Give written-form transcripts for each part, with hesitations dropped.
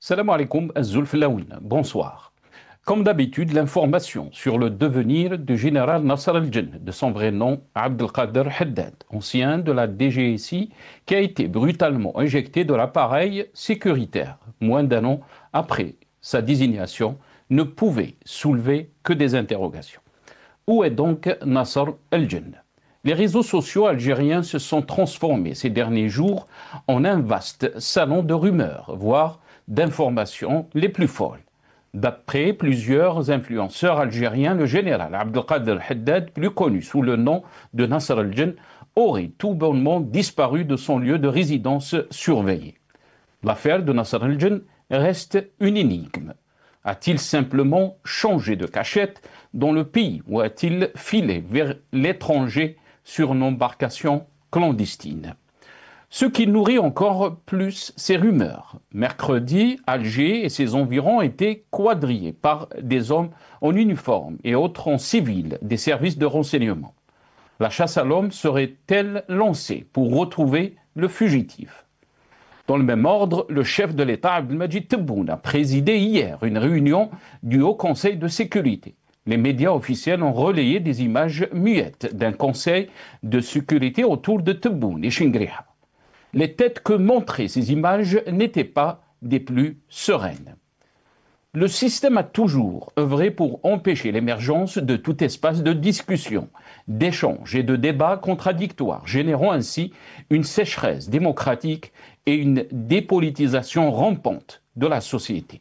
Salam alaikum, Zulf Laoun. Bonsoir. Comme d'habitude, l'information sur le devenir du général Nasser al-Jinn, de son vrai nom Abdelkader Haddad, ancien de la DGSI, qui a été brutalement injecté de l'appareil sécuritaire moins d'un an après sa désignation, ne pouvait soulever que des interrogations. Où est donc Nasser al-Jinn? Les réseaux sociaux algériens se sont transformés ces derniers jours en un vaste salon de rumeurs, voire d'informations les plus folles. D'après plusieurs influenceurs algériens, le général Abdelkader Haddad, plus connu sous le nom de Nasser al-Jinn, aurait tout bonnement disparu de son lieu de résidence surveillé. L'affaire de Nasser al-Jinn reste une énigme. A-t-il simplement changé de cachette dans le pays ou a-t-il filé vers l'étranger sur une embarcation clandestine? Ce qui nourrit encore plus ces rumeurs. Mercredi, Alger et ses environs étaient quadrillés par des hommes en uniforme et autres en civil des services de renseignement. La chasse à l'homme serait-elle lancée pour retrouver le fugitif? Dans le même ordre, le chef de l'État, Abdelmadjid Tebboune, a présidé hier une réunion du Haut Conseil de sécurité. Les médias officiels ont relayé des images muettes d'un conseil de sécurité autour de Tebboune et Chingriha. Les têtes que montraient ces images n'étaient pas des plus sereines. Le système a toujours œuvré pour empêcher l'émergence de tout espace de discussion, d'échange et de débat contradictoires, générant ainsi une sécheresse démocratique et une dépolitisation rampante de la société.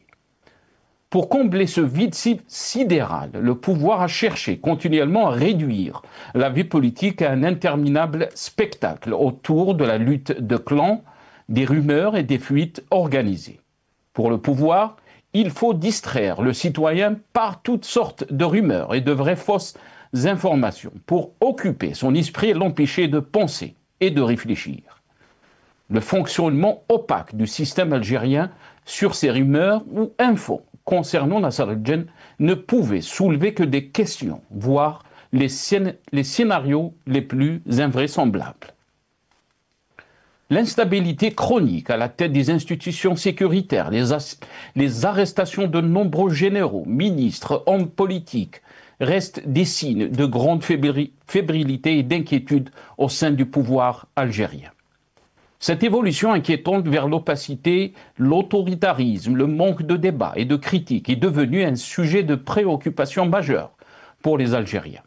Pour combler ce vide sidéral, le pouvoir a cherché continuellement à réduire la vie politique à un interminable spectacle autour de la lutte de clans, des rumeurs et des fuites organisées. Pour le pouvoir, il faut distraire le citoyen par toutes sortes de rumeurs et de vraies fausses informations pour occuper son esprit et l'empêcher de penser et de réfléchir. Le fonctionnement opaque du système algérien sur ces rumeurs ou infos concernant Nasser al-Jinn ne pouvait soulever que des questions, voire les scénarios les plus invraisemblables. L'instabilité chronique à la tête des institutions sécuritaires, les arrestations de nombreux généraux, ministres, hommes politiques restent des signes de grande fébrilité et d'inquiétude au sein du pouvoir algérien. Cette évolution inquiétante vers l'opacité, l'autoritarisme, le manque de débat et de critique est devenue un sujet de préoccupation majeure pour les Algériens.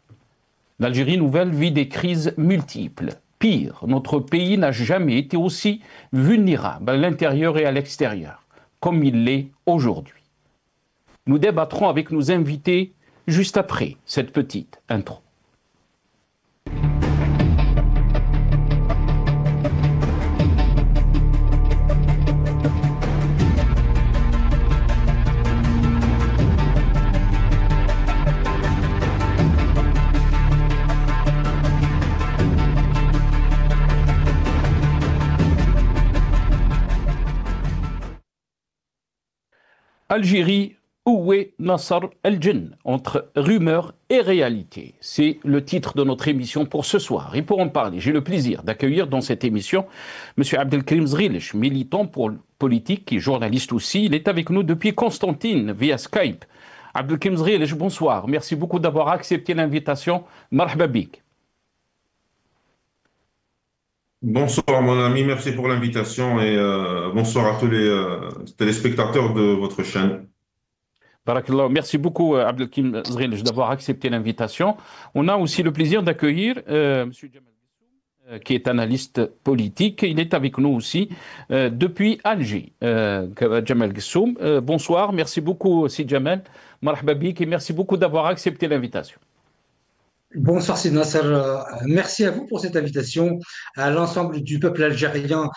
L'Algérie nouvelle vit des crises multiples. Pire, notre pays n'a jamais été aussi vulnérable à l'intérieur et à l'extérieur, comme il l'est aujourd'hui. Nous débattrons avec nos invités juste après cette petite intro. Algérie, où est Nasser al-Jinn? Entre rumeurs et réalité. C'est le titre de notre émission pour ce soir. Et pour en parler, j'ai le plaisir d'accueillir dans cette émission M. Abdelkrim Zrilech, militant politique et journaliste aussi. Il est avec nous depuis Constantine via Skype. Abdelkrim Zrilech, bonsoir. Merci beaucoup d'avoir accepté l'invitation. Marhaba bik. Bonsoir mon ami, merci pour l'invitation et bonsoir à tous les téléspectateurs de votre chaîne. Barakallah. Merci beaucoup, Abdelkrim Zrilech, d'avoir accepté l'invitation. On a aussi le plaisir d'accueillir M. Jamal Gessoum, qui est analyste politique. Il est avec nous aussi depuis Alger. Jamal Gessoum, bonsoir. Merci beaucoup, Si Jamal. Marhaba bik et merci beaucoup d'avoir accepté l'invitation. Bonsoir, Sid Nasser. Merci à vous pour cette invitation, à l'ensemble du peuple algérien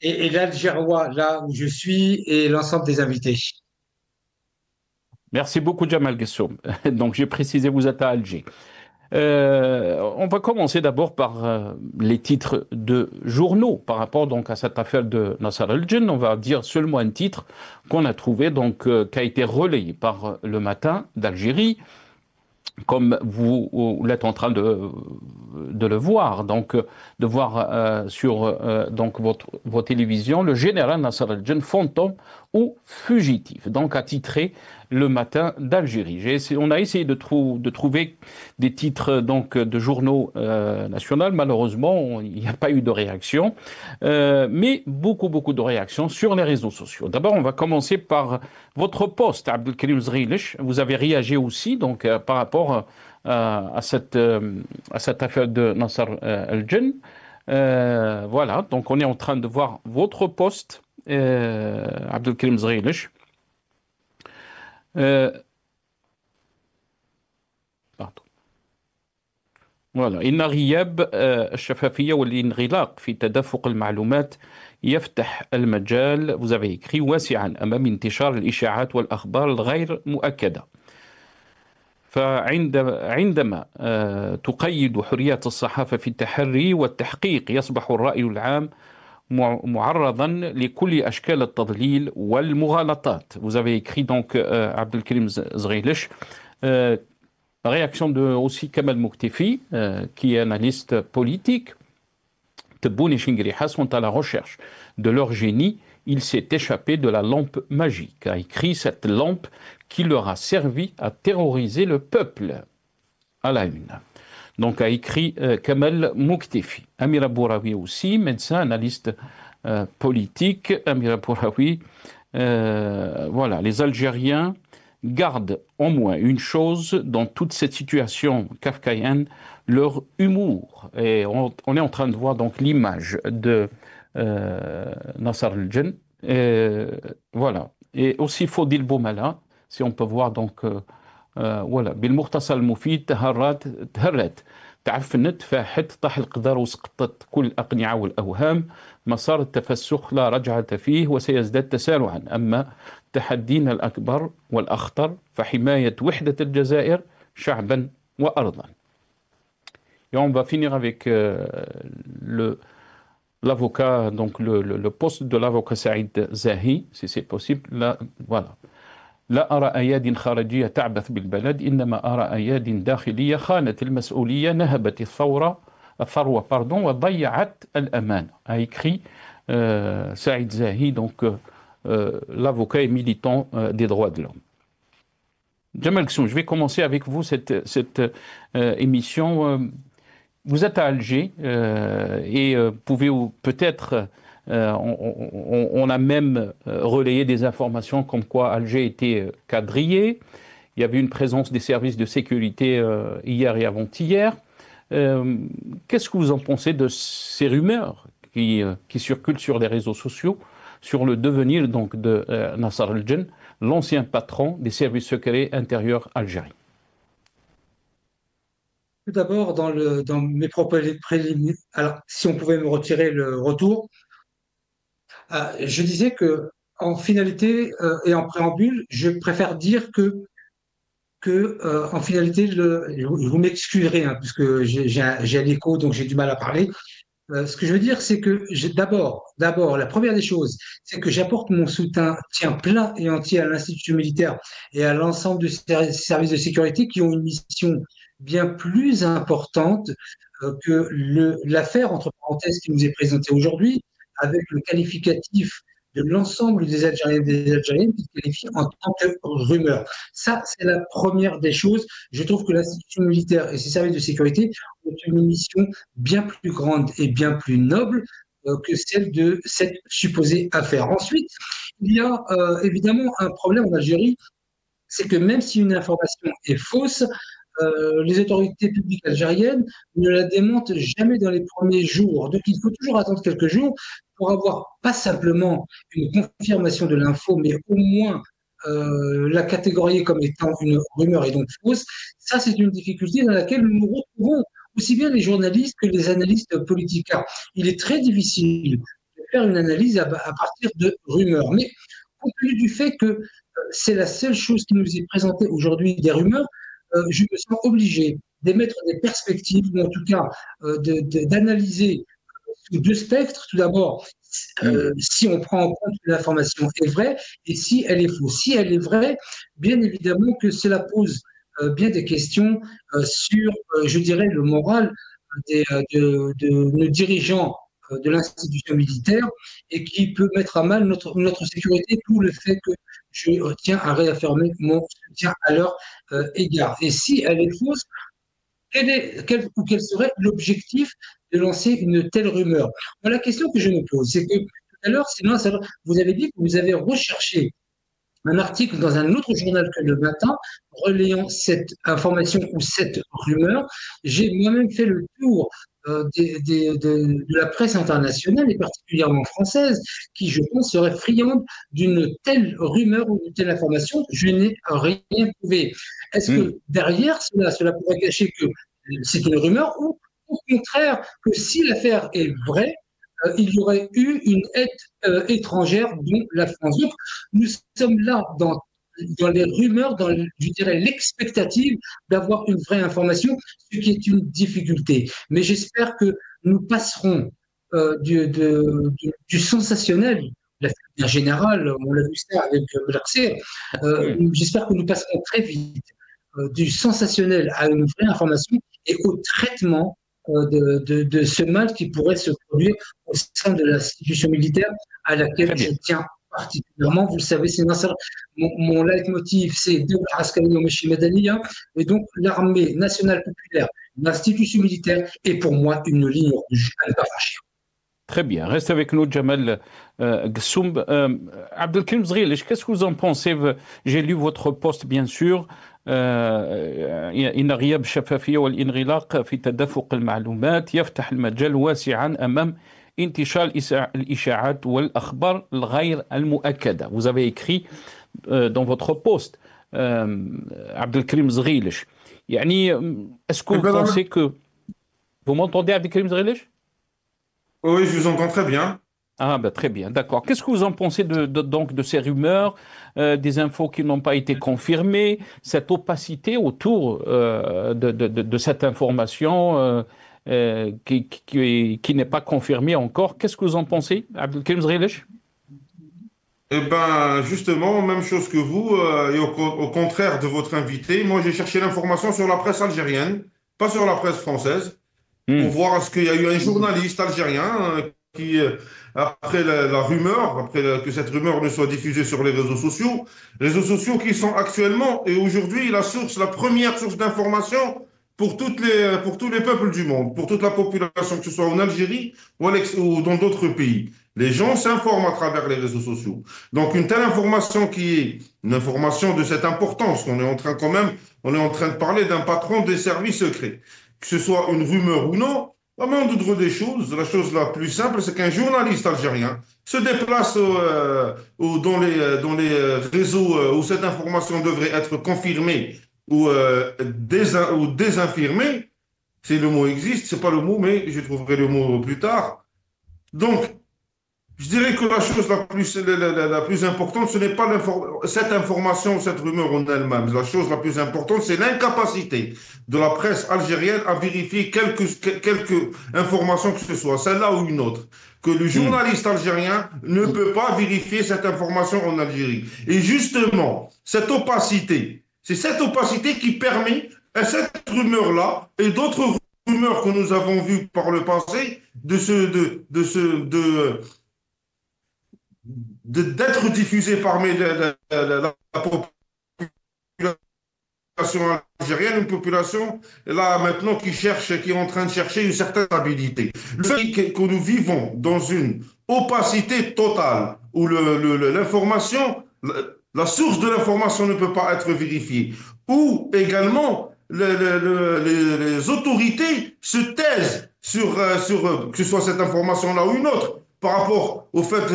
et l'Algérois, là où je suis, et l'ensemble des invités. Merci beaucoup, Jamal Gessoum. Donc, j'ai précisé, vous êtes à Alger. On va commencer d'abord par les titres de journaux par rapport donc à cette affaire de Nasser al-Jinn. On va dire seulement un titre qu'on a trouvé, donc qui a été relayé par Le Matin d'Algérie, comme vous l'êtes en train de le voir, donc de voir sur donc vos télévisions, le général Nasser al-Jinn fantôme ou fugitif. Donc, a titré Le Matin d'Algérie. On a essayé de trouver des titres donc, de journaux nationaux. Malheureusement, il n'y a pas eu de réaction, mais beaucoup de réactions sur les réseaux sociaux. D'abord, on va commencer par votre post, Abdelkarim Zghilish. Vous avez réagi aussi donc, par rapport à cette affaire de Nasser El-Djen. Voilà, donc on est en train de voir votre post, Abdelkarim Zghilish. Pardon. voilà إن غياب الشفافية والانغلاق في تدفق المعلومات يفتح المجال vous avez écrit واسعا أمام انتشار الإشاعات والأخبار الغير مؤكدة فعندما تقيد حرية الصحافة في التحري والتحقيق يصبح الرأي العام معرضا لكل أشكال التضليل والمغالطات. Vous avez écrit donc Abdelkarim Zghilish. Réaction de aussi Kamal Muktefi, qui est analyste politique. Tebboune et Chingriha sont à la recherche de leur génie. Il s'est échappé de la lampe magique, a écrit cette lampe qui leur a servi à terroriser le peuple. À la une. Donc a écrit Kamal Muktefi. Amira Bouraoui aussi, médecin, analyste politique. Amira Bouraoui, voilà, les Algériens gardent au moins une chose dans toute cette situation kafkaïenne, leur humour. Et on est en train de voir donc l'image de Nasser El-Djen. Voilà. Et aussi Fodil Boumala, si on peut voir donc voilà بالمختصر المفيد تهرت تعفنت فاحت طاح القدر وسقطت كل الأقنعة والأوهام مسار التفسخ لا رجعة فيه وسيزداد تسارعا أما تحدينا الأكبر والأخطر فحماية وحدة الجزائر شعبا وأرضا. Et on va finir avec l'avocat, donc le poste de l'avocat Saïd Zahi, si c'est possible. Là, voilà. لا أرى أياد خارجية تعبث بالبلد إنما أرى أياد داخلية خانت المسؤولية نهبت الثروة وضيعت الأمانة. A écrit Saïd Zahi, donc l'avocat et militant des droits de l'homme. Jamal Ksou, je vais commencer avec vous cette émission. Vous êtes à Alger et pouvez peut-être on a même relayé des informations comme quoi Alger était quadrillé. Il y avait une présence des services de sécurité hier et avant-hier. Qu'est-ce que vous en pensez de ces rumeurs qui circulent sur les réseaux sociaux sur le devenir donc de Nasser El-Djen, l'ancien patron des services secrets intérieurs algériens? Tout d'abord, dans mes propos préliminaires, alors si on pouvait me retirer le retour, je disais que en finalité et en préambule, je préfère dire que en finalité, vous m'excuserez, hein, puisque j'ai un écho, donc j'ai du mal à parler. Ce que je veux dire, c'est que d'abord, la première des choses, c'est que j'apporte mon soutien plein et entier à l'institution militaire et à l'ensemble des services de sécurité qui ont une mission bien plus importante que l'affaire, entre parenthèses, qui nous est présentée aujourd'hui, avec le qualificatif de l'ensemble des Algériens et des Algériennes qui se qualifient en tant que rumeur. Ça, c'est la première des choses. Je trouve que l'institution militaire et ses services de sécurité ont une mission bien plus grande et bien plus noble que celle de cette supposée affaire. Ensuite, il y a évidemment un problème en Algérie, c'est que même si une information est fausse, les autorités publiques algériennes ne la démentent jamais dans les premiers jours. Donc, il faut toujours attendre quelques jours pour avoir pas simplement une confirmation de l'info, mais au moins la catégoriser comme étant une rumeur et donc fausse. Ça, c'est une difficulté dans laquelle nous nous retrouvons, aussi bien les journalistes que les analystes politiques. Car il est très difficile de faire une analyse à partir de rumeurs. Mais compte tenu du fait que c'est la seule chose qui nous est présentée aujourd'hui, des rumeurs, je me sens obligé d'émettre des perspectives, ou en tout cas d'analyser sous deux spectres. Tout d'abord, si on prend en compte que l'information est vraie et si elle est fausse. Si elle est vraie, bien évidemment que cela pose bien des questions sur, je dirais, le moral de nos dirigeants de l'institution militaire et qui peut mettre à mal notre sécurité, d'où le fait que je tiens à réaffirmer mon soutien à leur égard. Et si elle est fausse, quel serait l'objectif de lancer une telle rumeur? Moi, la question que je me pose, c'est que tout à l'heure, sinon, vous avez dit que vous avez recherché un article dans un autre journal que Le Matin, relayant cette information ou cette rumeur. J'ai moi-même fait le tour de la presse internationale et particulièrement française, qui, je pense, serait friande d'une telle rumeur ou d'une telle information. Je n'ai rien trouvé. Est-ce que derrière cela pourrait cacher que c'est une rumeur ou au contraire que si l'affaire est vraie, il y aurait eu une aide étrangère dont la France. Donc, nous sommes là dans les rumeurs, je dirais, l'expectative d'avoir une vraie information, ce qui est une difficulté. Mais j'espère que nous passerons du sensationnel, la fête générale, on l'a vu ça avec Blackser, j'espère que nous passerons très vite du sensationnel à une vraie information et au traitement de ce mal qui pourrait se produire au sein de l'institution militaire à laquelle je tiens particulièrement. Vous le savez, c'est mon leitmotiv, c'est de Askari Omeshi Madaniya, et donc l'armée nationale populaire, l'institution militaire est pour moi une ligne rouge à ne pas franchir. Très bien. Reste avec nous, Jamal Ghassoum. Abdelkrim Zghilish, qu'est-ce que vous en pensez? J'ai lu votre post, bien sûr. إن غياب الشفافية والانغلاق في تدفق المعلومات يفتح المجال واسعا أمام انتشار الإشاعات والأخبار الغير المؤكدة. Vous avez écrit dans votre post, Abdelkrim Zghilish. يعني, est-ce que vous pensez que... Vous m'entendez, Abdelkrim Zghilish? Oui, je vous entends très bien. Ah, ben, très bien, d'accord. Qu'est-ce que vous en pensez donc de ces rumeurs, des infos qui n'ont pas été confirmées, cette opacité autour de cette information qui n'est pas confirmée encore? Qu'est-ce que vous en pensez, Abdelkrim Zghilish? Eh bien, justement, même chose que vous, et au contraire de votre invité, moi j'ai cherché l'information sur la presse algérienne, pas sur la presse française, pour voir est-ce qu'il y a eu un journaliste algérien qui, après la rumeur, après que cette rumeur ne soit diffusée sur les réseaux sociaux qui sont actuellement et aujourd'hui la première source d'information pour tous les peuples du monde, pour toute la population, que ce soit en Algérie ou dans d'autres pays. Les gens s'informent à travers les réseaux sociaux. Donc une telle information qui est une information de cette importance, on est en train de parler d'un patron des services secrets, que ce soit une rumeur ou non. La moindre des choses, la chose la plus simple, c'est qu'un journaliste algérien se déplace dans les réseaux où cette information devrait être confirmée ou désinfirmée. Si le mot existe, c'est pas le mot, mais je trouverai le mot plus tard. Donc, je dirais que la chose la plus importante, ce n'est pas cette information, cette rumeur en elle-même. La chose la plus importante, c'est l'incapacité de la presse algérienne à vérifier quelques informations que ce soit, celle-là ou une autre. Que le journaliste algérien ne peut pas vérifier cette information en Algérie. Et justement, cette opacité, c'est cette opacité qui permet à cette rumeur-là et d'autres rumeurs que nous avons vues par le passé d'être diffusé parmi la population algérienne, une population là maintenant qui est en train de chercher une certaine stabilité. Le fait que nous vivons dans une opacité totale où l'information, la source de l'information ne peut pas être vérifiée, où également les autorités se taisent sur que ce soit cette information-là ou une autre. Par rapport au fait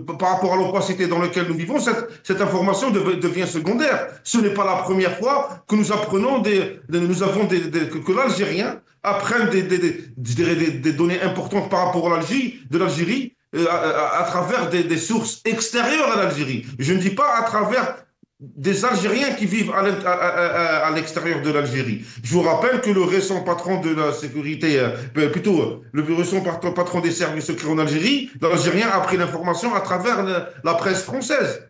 par rapport à l'opacité dans laquelle nous vivons, cette information devient secondaire. Ce n'est pas la première fois que nous apprenons que l'Algérien apprenne des données importantes par rapport à l'Algérie à travers des sources extérieures à l'Algérie. Je ne dis pas à travers des Algériens qui vivent à l'extérieur de l'Algérie. Je vous rappelle que le récent patron de la sécurité, plutôt le récent patron des services secrets en Algérie, l'Algérien a pris l'information à travers la presse française.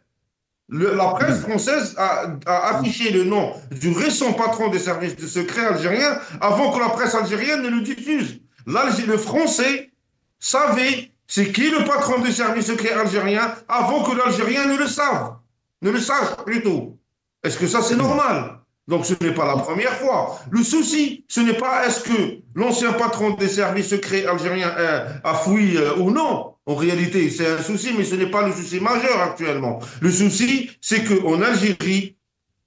La presse française a affiché le nom du récent patron des services secrets algériens avant que la presse algérienne ne le diffuse. Le français savait c'est qui le patron du service secret algérien avant que l'Algérien ne le sache plutôt. Est-ce que ça c'est normal? Donc ce n'est pas la première fois. Le souci, ce n'est pas est-ce que l'ancien patron des services secrets algériens a fui ou non. En réalité, c'est un souci, mais ce n'est pas le souci majeur actuellement. Le souci, c'est qu'en Algérie,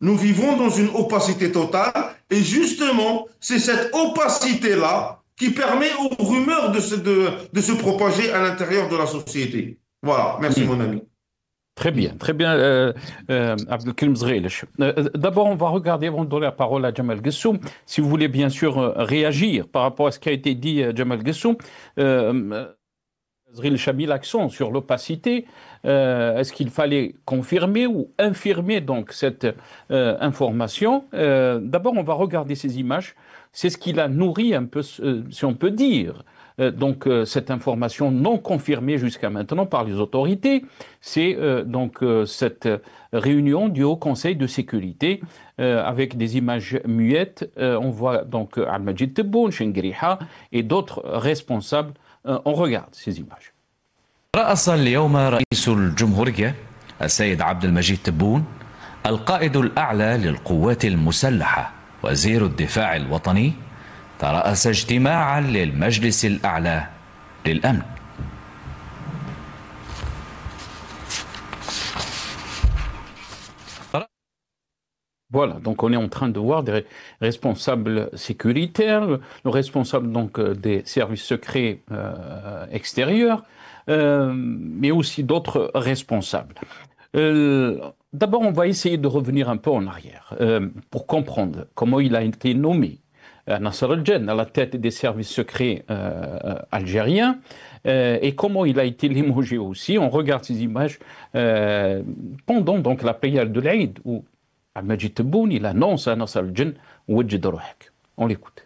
nous vivons dans une opacité totale et justement, c'est cette opacité-là qui permet aux rumeurs de se propager à l'intérieur de la société. Voilà, merci mon ami. Très bien, Abdelkrim Zreilish. D'abord, on va regarder, avant de donner la parole à Jamal Gessoum, si vous voulez bien sûr réagir par rapport à ce qui a été dit, Jamal Gessoum. Zreilish a mis l'accent sur l'opacité. Est-ce qu'il fallait confirmer ou infirmer donc cette information? D'abord, on va regarder ces images. C'est ce qui l'a nourri un peu, si on peut dire. Donc cette information non confirmée jusqu'à maintenant par les autorités, c'est cette réunion du Haut Conseil de sécurité avec des images muettes. On voit donc Al-Majid Tebboune, Chengriha et d'autres responsables. On regarde ces images. رأس اليوم رئيس الجمهورية السيد عبد المجيد تبون القائد الأعلى للقوات المسلحة وزير الدفاع الوطني ترأس اجتماعا للمجلس الأعلى للأمن. Voilà, donc on est en train de voir des responsables sécuritaires, le responsable donc des services secrets extérieurs, mais aussi d'autres responsables. D'abord, on va essayer de revenir un peu en arrière pour comprendre comment il a été nommé Nasser al-Jinn à la tête des services secrets algériens et comment il a été limogé aussi. On regarde ces images pendant donc la prière de l'Aïd où Al-Majid Tebboune, il annonce à Nasser al-Jinn Wajid Ruhak. On l'écoute.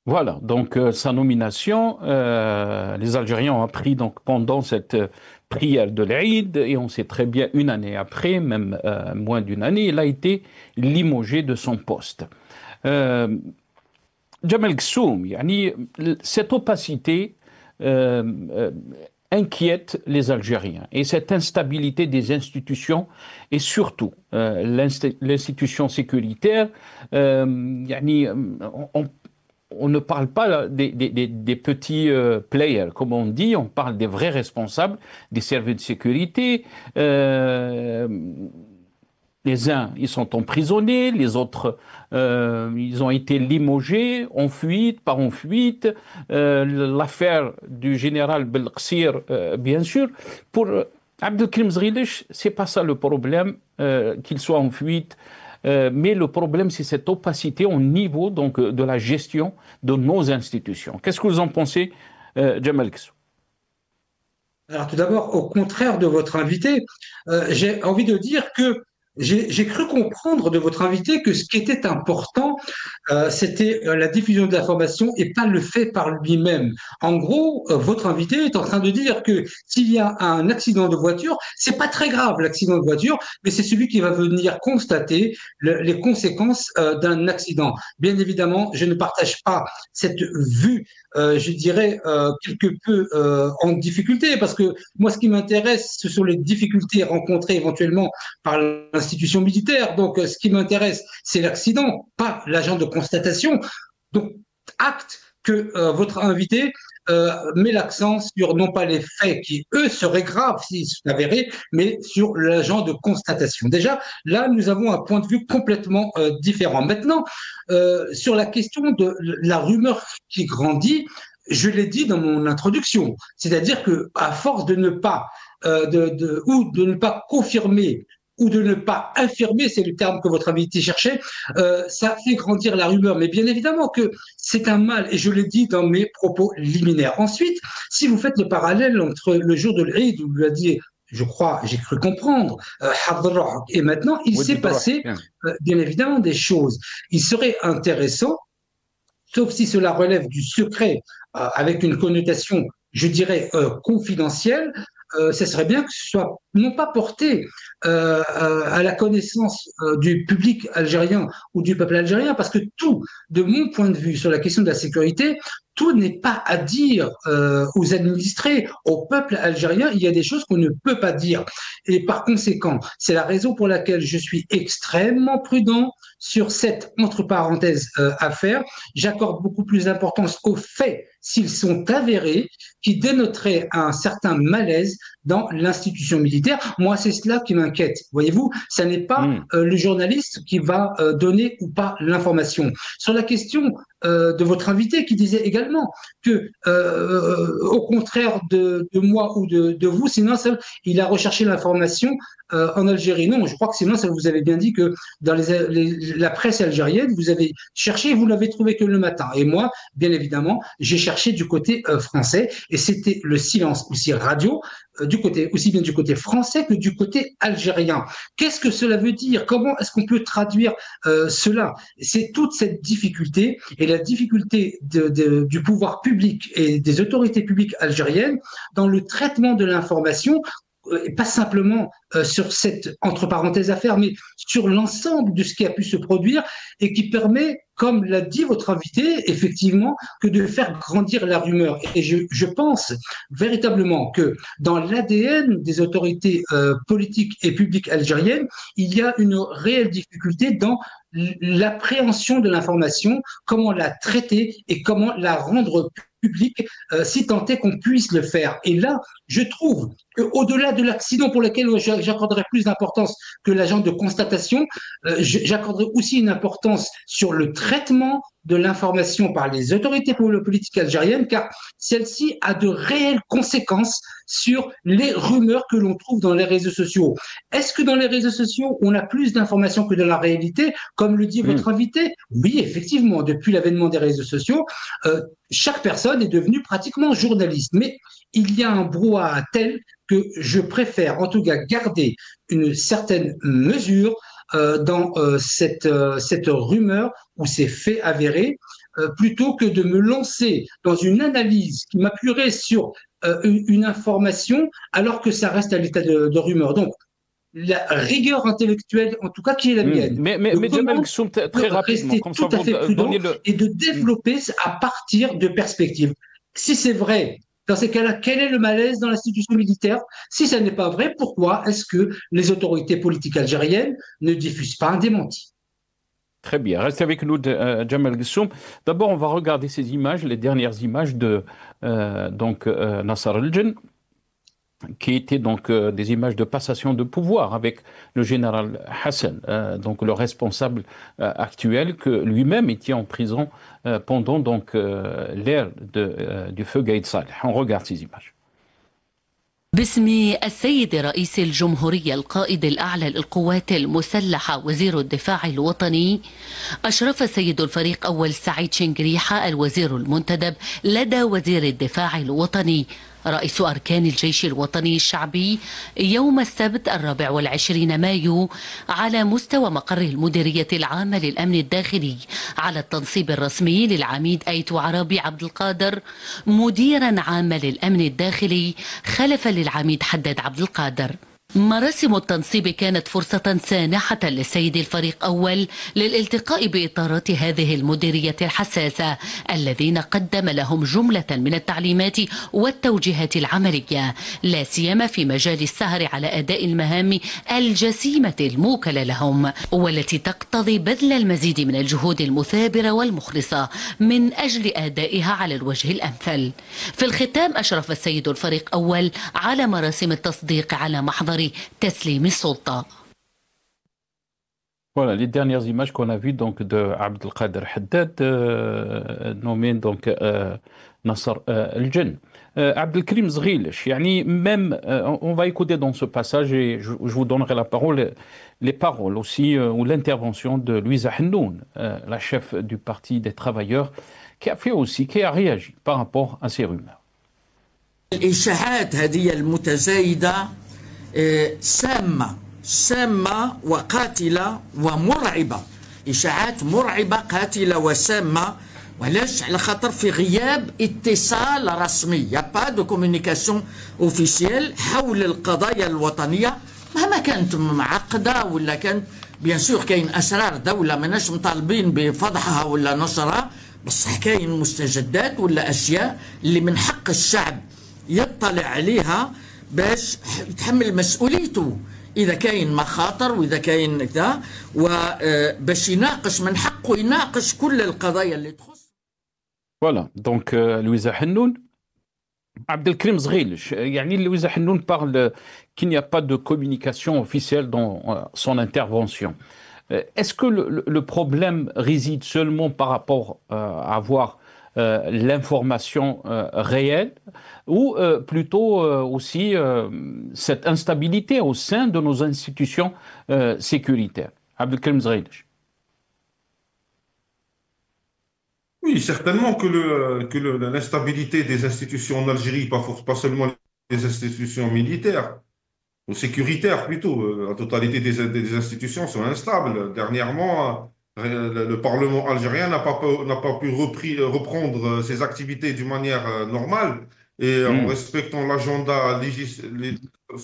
Voilà, donc sa nomination, les Algériens ont appris donc pendant cette prière de l'Aïd, et on sait très bien une année après, même moins d'une année, il a été limogé de son poste. Jamal Gessoum, cette opacité inquiète les Algériens, et cette instabilité des institutions, et surtout l'institution sécuritaire, on ne parle pas des petits players, comme on dit, on parle des vrais responsables des services de sécurité. Les uns, ils sont emprisonnés, les autres, ils ont été limogés, en fuite, pas en fuite. L'affaire du général Belqsir, bien sûr. Pour Abdelkrim Zreilish, c'est pas ça le problème, qu'il soit en fuite. Mais le problème, c'est cette opacité au niveau donc, de la gestion de nos institutions. Qu'est-ce que vous en pensez, Jamal Gessoum? Alors tout d'abord, au contraire de votre invité, j'ai envie de dire que j'ai cru comprendre de votre invité que ce qui était important, c'était la diffusion de l'information et pas le fait par lui-même. En gros, votre invité est en train de dire que s'il y a un accident de voiture, c'est pas très grave l'accident de voiture, mais c'est celui qui va venir constater les conséquences d'un accident. Bien évidemment, je ne partage pas cette vue, je dirais, quelque peu en difficulté, parce que moi, ce qui m'intéresse, ce sont les difficultés rencontrées éventuellement par l'institution militaire. Donc, ce qui m'intéresse, c'est l'accident, pas l'agent de constatation. Donc, acte que votre invité met l'accent sur non pas les faits qui, eux, seraient graves s'ils sont avérés, mais sur l'agent de constatation. Déjà, là, nous avons un point de vue complètement différent. Maintenant, sur la question de la rumeur qui grandit, je l'ai dit dans mon introduction, c'est-à-dire que à force de ne pas de ne pas confirmer ou de ne pas infirmer, c'est le terme que votre invité cherchait, ça fait grandir la rumeur. Mais bien évidemment que c'est un mal, et je l'ai dit dans mes propos liminaires. Ensuite, si vous faites le parallèle entre le jour de l'Eid, où vous l'avez dit, je crois, j'ai cru comprendre, et maintenant, il s'est passé, bien évidemment, des choses. Il serait intéressant, sauf si cela relève du secret, avec une connotation je dirais, confidentiel, ce serait bien que ce soit non pas porté à la connaissance du public algérien ou du peuple algérien, parce que tout, de mon point de vue sur la question de la sécurité, tout n'est pas à dire aux administrés, au peuple algérien. Il y a des choses qu'on ne peut pas dire. Et par conséquent, c'est la raison pour laquelle je suis extrêmement prudent sur cette, entre parenthèses, affaire. J'accorde beaucoup plus d'importance aux faits, s'ils sont avérés, qui dénoteraient un certain malaise dans l'institution militaire. Moi, c'est cela qui m'inquiète. Voyez-vous, ça n'est pas le journaliste qui va donner ou pas l'information. Sur la question de votre invité qui disait également que, au contraire de moi ou de vous, sinon il a recherché l'information en Algérie. Non, je crois que sinon, ça vous avez bien dit que dans la presse algérienne, vous avez cherché et vous l'avez trouvé que le matin. Et moi, bien évidemment, j'ai cherché du côté français et c'était le silence aussi radio, aussi bien du côté français que du côté algérien. Qu'est-ce que cela veut dire? Comment est-ce qu'on peut traduire cela? C'est toute cette difficulté et la difficulté du pouvoir public et des autorités publiques algériennes dans le traitement de l'information, et pas simplement sur cette, entre parenthèses, affaire, mais sur l'ensemble de ce qui a pu se produire et qui permet, comme l'a dit votre invité, effectivement, que de faire grandir la rumeur. Et je pense véritablement que dans l'ADN des autorités politiques et publiques algériennes, il y a une réelle difficulté dans l'appréhension de l'information, comment la traiter et comment la rendre publique, si tant est qu'on puisse le faire. Et là, je trouve qu'au-delà de l'accident pour lequel j'accorderai plus d'importance que l'agent de constatation, j'accorderai aussi une importance sur le traitement de l'information par les autorités politiques algériennes, car celle-ci a de réelles conséquences sur les rumeurs que l'on trouve dans les réseaux sociaux. Est-ce que dans les réseaux sociaux, on a plus d'informations que dans la réalité, comme le dit votre invité? Oui, effectivement, depuis l'avènement des réseaux sociaux, chaque personne est devenue pratiquement journaliste. Mais il y a un brouhaha tel que je préfère en tout cas garder une certaine mesure dans cette rumeur ou ces faits avérés, plutôt que de me lancer dans une analyse qui m'appuierait sur une information alors que ça reste à l'état de rumeur. Donc, la rigueur intellectuelle, en tout cas, qui est la mienne. Mais Djamel Ghssoum, très rapidement, comme ça, tout à fait prudent et de développer à partir de perspectives. Si c'est vrai, dans ces cas-là, quel est le malaise dans l'institution militaire? Si ça n'est pas vrai, pourquoi est-ce que les autorités politiques algériennes ne diffusent pas un démenti? Très bien, restez avec nous, Djamel Ghssoum. D'abord, on va regarder ces images, les dernières images de Nasser El-Djenn, qui étaient donc des images de passation de pouvoir avec le général Hassan, donc le responsable actuel, que lui-même était en prison pendant donc l'ère du feu Gaïd Saleh. On regarde ces images. باسم السيد رئيس الجمهورية القائد الأعلى للقوات المسلحة وزير الدفاع الوطني، أشرف سيد الفريق أول سعيد شنقريحة الوزير المنتدب لدى وزير الدفاع الوطني رئيس أركان الجيش الوطني الشعبي يوم السبت 24 مايو على مستوى مقر المديرية العامة للأمن الداخلي على التنصيب الرسمي للعميد أيتو عرابي عبد القادر مديرا عاما للأمن الداخلي خلفا للعميد حداد عبد القادر. مراسم التنصيب كانت فرصة سانحة للسيد الفريق أول للالتقاء بإطارات هذه المديرية الحساسة الذين قدم لهم جملة من التعليمات والتوجيهات العملية، لا سيما في مجال السهر على أداء المهام الجسيمة الموكلة لهم، والتي تقتضي بذل المزيد من الجهود المثابرة والمخلصة من أجل أدائها على الوجه الأمثل. في الختام أشرف السيد الفريق أول على مراسم التصديق على محضر تسليم السلطة. Voilà les dernières images qu'on a vues donc de Abdelkader Haddad, nommé donc Nasser El-Djenn. Abdelkrim Zghilch, yani même, on va écouter dans ce passage et je vous donnerai la parole, les paroles aussi ou l'intervention de Louisa Hennoun, la chef du Parti des Travailleurs, qui a réagi par rapport à ces rumeurs. الإشاعات هذه المتزايدة سامة وقاتلة ومرعبة، إشاعات مرعبة قاتلة وسامة وعلاش؟ على خاطر في غياب اتصال رسمي، يا با دو كومونيكاسيون اوفيسيال حول القضايا الوطنيه مهما كانت معقده ولا كانت. بيان سور كاين اسرار دوله ماناش مطالبين بفضحها ولا نشرها، بصح كاين مستجدات ولا اشياء اللي من حق الشعب يطلع عليها باش يتحمل مسؤوليته اذا كاين مخاطر واذا كاين كذا، وباش يناقش من حقه يناقش كل القضايا اللي تخص. Voilà, donc Louisa Hennoun, Abdelkrim Zghilch, yani Louisa Hennoun parle qu'il n'y a pas de communication officielle dans son intervention. Est-ce que le problème réside seulement par rapport à avoir l'information réelle ou plutôt aussi cette instabilité au sein de nos institutions sécuritaires? Abdelkrim Zghilch. Oui, certainement que l'instabilité des institutions en Algérie, pas seulement les institutions militaires, ou sécuritaires plutôt, la totalité des institutions sont instables. Dernièrement, le Parlement algérien n'a pas pu reprendre ses activités d'une manière normale et en respectant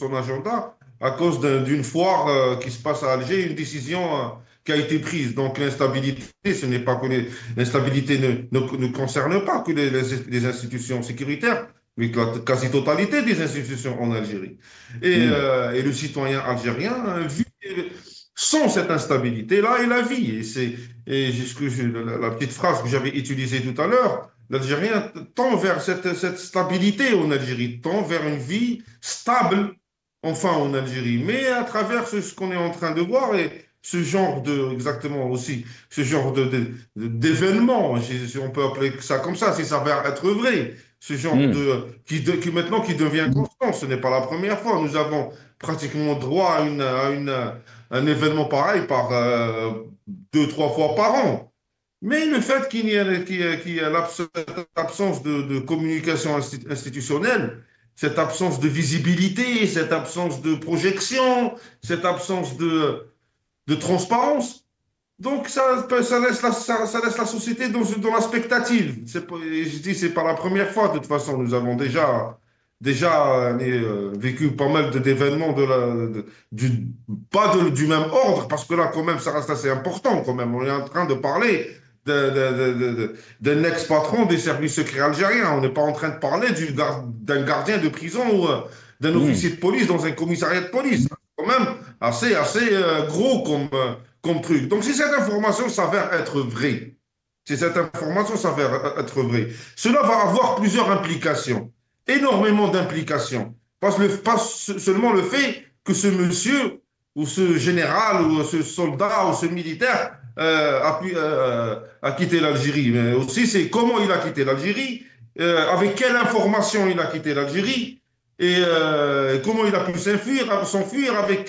son agenda à cause d'une foire qui se passe à Alger, une décision qui a été prise. Donc l'instabilité, ce n'est pas que l'instabilité ne concerne pas que les institutions sécuritaires, mais que la quasi-totalité des institutions en Algérie. Et le citoyen algérien vit sans cette instabilité-là, il la vit. Et la petite phrase que j'avais utilisée tout à l'heure, l'Algérien tend vers cette stabilité en Algérie, tend vers une vie stable, enfin en Algérie. Mais à travers ce qu'on est en train de voir, et ce genre exactement aussi, ce genre d'événement, si on peut appeler ça comme ça, si ça va être vrai, ce genre qui maintenant qui devient constant, ce n'est pas la première fois. Nous avons pratiquement droit à un événement pareil par 2-3 fois par an. Mais le fait qu'il y ait l'absence de communication institutionnelle, cette absence de visibilité, cette absence de projection, cette absence de transparence. Donc, ça laisse la société dans la spectative. Je dis, c'est pas la première fois. De toute façon, nous avons déjà vécu pas mal d'événements du même ordre, parce que là, quand même, ça reste assez important. Quand même, on est en train de parler d'un ex-patron des services secrets algériens. On n'est pas en train de parler d'un gardien de prison ou d'un officier de police dans un commissariat de police. Quand même assez gros comme truc. Donc, si cette information s'avère être vraie, cela va avoir plusieurs implications, énormément d'implications. Pas seulement le fait que ce monsieur, ou ce général, ou ce soldat, ou ce militaire a quitté l'Algérie, mais aussi c'est comment il a quitté l'Algérie, avec quelle information il a quitté l'Algérie, et comment il a pu s'enfuir, avec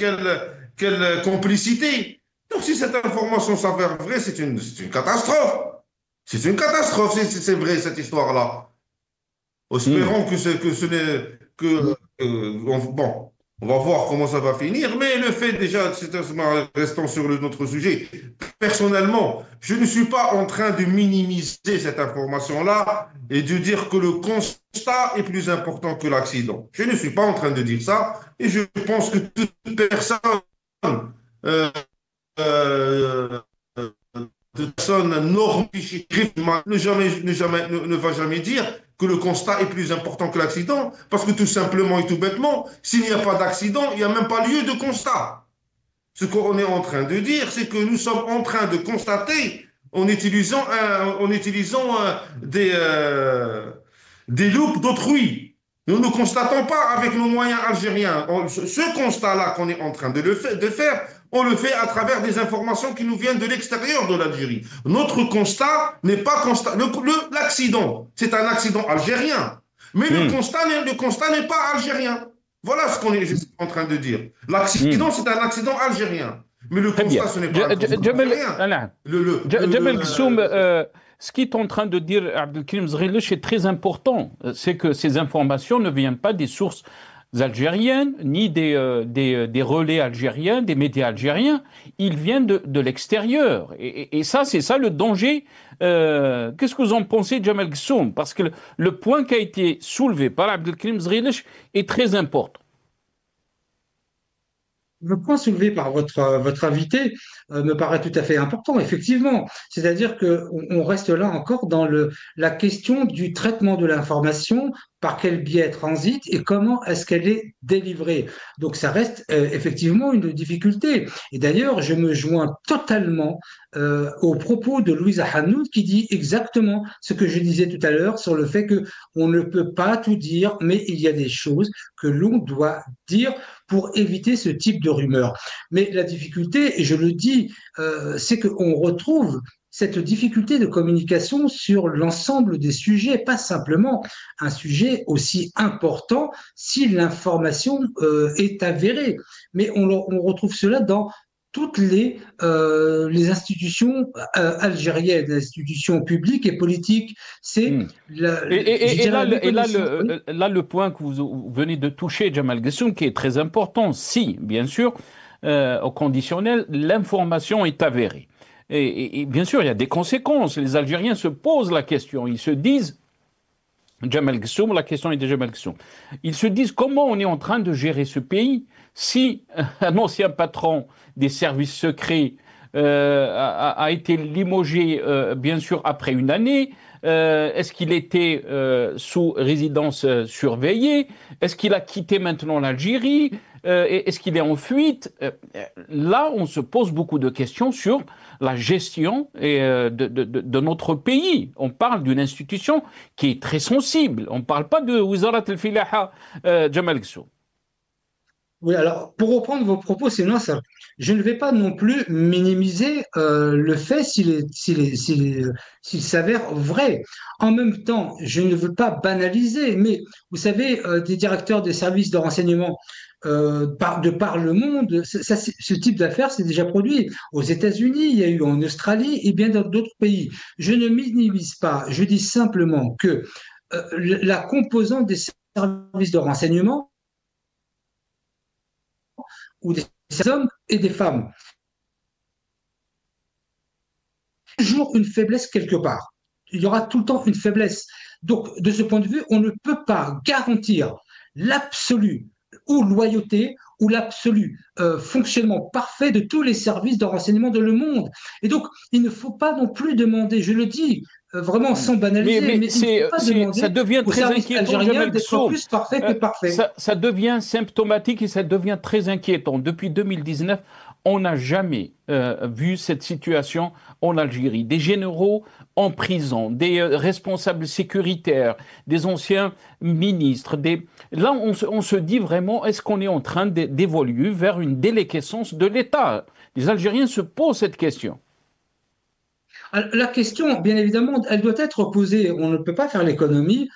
quelle complicité. Donc si cette information s'avère vraie, c'est une catastrophe. C'est une catastrophe si c'est vrai cette histoire-là. Espérons que ce n'est que... bon, on va voir comment ça va finir, mais le fait déjà, restant sur notre sujet, personnellement, je ne suis pas en train de minimiser cette information-là et de dire que le constat est plus important que l'accident. Je ne suis pas en train de dire ça, et je pense que toute personne ne va jamais dire que le constat est plus important que l'accident, parce que tout simplement et tout bêtement, s'il n'y a pas d'accident, il n'y a même pas lieu de constat. Ce qu'on est en train de dire, c'est que nous sommes en train de constater en utilisant des loupes d'autrui. Nous ne constatons pas avec nos moyens algériens. Ce constat-là qu'on est en train de faire, on le fait à travers des informations qui nous viennent de l'extérieur de l'Algérie. Notre constat n'est pas constat. L'accident, c'est un accident algérien. Mais le constat n'est pas algérien. Voilà ce qu'on est en train de dire. L'accident, c'est un accident algérien. Mais le constat, ce n'est pas un accident algérien. Jamel Gsoum, ce qui est en train de dire Abdelkrim Zghilch est très important. C'est que ces informations ne viennent pas des sources Algériennes, ni des relais algériens, des médias algériens. Ils viennent de l'extérieur. Et ça, c'est ça le danger. Qu'est-ce que vous en pensez, Jamal Ghassoum? Parce que le point qui a été soulevé par Abdelkrim Zrilech est très important. Le point soulevé par votre invité me paraît tout à fait important, effectivement. C'est-à-dire qu'on reste là encore dans la question du traitement de l'information, par quel biais elle transite et comment est-ce qu'elle est délivrée. Donc ça reste effectivement une difficulté. Et d'ailleurs, je me joins totalement aux propos de Louisa Hanoud qui dit exactement ce que je disais tout à l'heure sur le fait qu'on ne peut pas tout dire, mais il y a des choses que l'on doit dire pour éviter ce type de rumeurs. Mais la difficulté, et je le dis, c'est qu'on retrouve cette difficulté de communication sur l'ensemble des sujets, pas simplement un sujet aussi important si l'information est avérée. Mais on retrouve cela dans toutes les institutions algériennes, les institutions publiques et politiques. C'est là, le point que vous venez de toucher, Jamal Ghassoum, qui est très important, si, bien sûr, au conditionnel, l'information est avérée. Et bien sûr, il y a des conséquences. Les Algériens se posent la question. Ils se disent, Jamal Ghassoum, la question est de Jamal Ghassoum, ils se disent comment on est en train de gérer ce pays si un ancien patron des services secrets a été limogé, bien sûr, après une année. Est-ce qu'il était sous résidence surveillée? Est-ce qu'il a quitté maintenant l'Algérie? Est-ce qu'il est en fuite? Là, on se pose beaucoup de questions sur la gestion de notre pays. On parle d'une institution qui est très sensible. On ne parle pas de Wizarat al-Filaha, Jamal Ghassoum. Oui, alors pour reprendre vos propos, c'est non, ça. Je ne vais pas non plus minimiser le fait s'il s'avère vrai. En même temps, je ne veux pas banaliser, mais vous savez, des directeurs des services de renseignement de par le monde, ce type d'affaires s'est déjà produit. Aux États-Unis, il y a eu en Australie et bien dans d'autres pays. Je ne minimise pas, je dis simplement que la composante des services de renseignement ou des hommes et des femmes. Toujours une faiblesse quelque part. Il y aura tout le temps une faiblesse. Donc, de ce point de vue, on ne peut pas garantir l'absolue ou loyauté ou l'absolu fonctionnement parfait de tous les services de renseignement de le monde. Et donc, il ne faut pas non plus demander, je le dis vraiment sans banaliser, mais il ne faut pas demander ça devient très inquiétant, d'être plus parfait que parfait. Ça devient symptomatique et ça devient très inquiétant. Depuis 2019, on n'a jamais vu cette situation en Algérie. Des généraux en prison, des responsables sécuritaires, des anciens ministres. Là, on se dit vraiment, est-ce qu'on est en train d'évoluer vers une déliquescence de l'État? Les Algériens se posent cette question. La question, bien évidemment, elle doit être posée. On ne peut pas faire l'économie